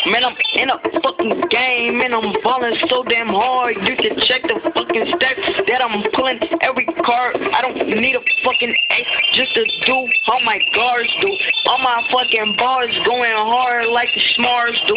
Man, I'm in a fucking game, and I'm balling so damn hard. You can check the fucking stats that I'm pulling every card. I don't need a fucking ace just to do how my guards do. All my fucking bars going hard like the smarts do.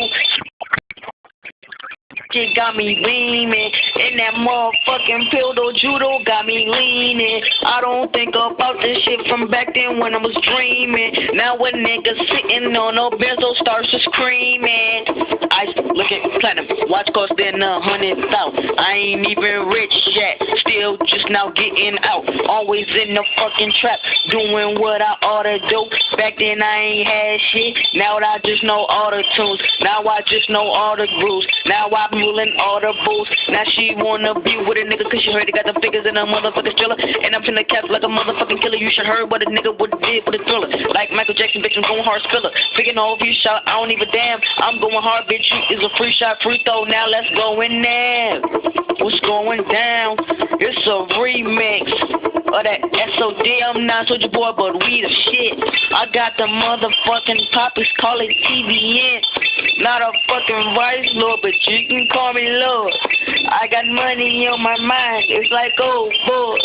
Shit got me leaning, and that motherfucking pillow judo got me leaning. I don't think about this shit from back then when I was dreaming. Now a nigga sitting on a benzo starts to screaming. I look at platinum, watch costing 100,000. I ain't even rich yet, still just now getting out. Always in the fucking trap, doing what I oughta do. Back then I ain't had shit, now I just know all the tunes. Now I just know all the grooves. Now I'm ruling all the bulls. Now she wanna be with a nigga cause she heard he got the figures in a motherfucking thriller. And I'm finna cap like a motherfucking killer. You should heard what a nigga would did with a thriller. Like Michael Jackson, bitch, I'm going hard spiller. Picking all of you shot, I don't even damn. I'm going hard, bitch, you is a free shot, free throw. Now let's go in there. What's going down? It's a remix of that SOD. I'm not Soulja Boy, but we the shit. I got the motherfucking poppers, call it TVN. Not a fucking vice lord, but you can call me Lord. I got money on my mind, it's like oh boy.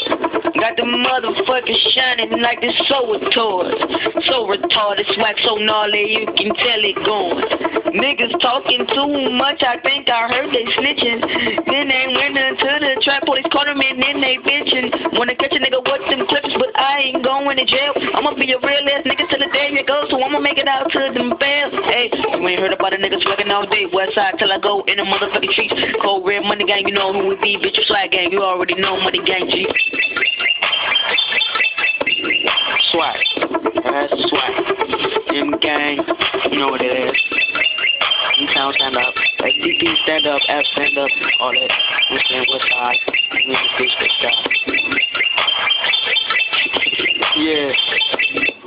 Got the motherfuckers shining like the solar toys. So retarded, swag so gnarly, you can tell it going. Niggas talking too much, I think I heard they snitching. Then they went into the trap, police caught them and then they bitching. Wanna catch a nigga with them clips, but I ain't going to jail. I'ma be a real ass nigga till the day it goes, so I'ma make it out to them fails. Hey, you ain't heard about a nigga slugging all day. West side till I go in the motherfucking streets. Cold red money gang, you know who we be, bitch, you swag gang, you already know money gang, G. Swag, that's swag. M gang, you know what it is. E-Town stand up, FTP stand up, F stand up, all that. We're saying west side, we the bitch that guy. Yeah.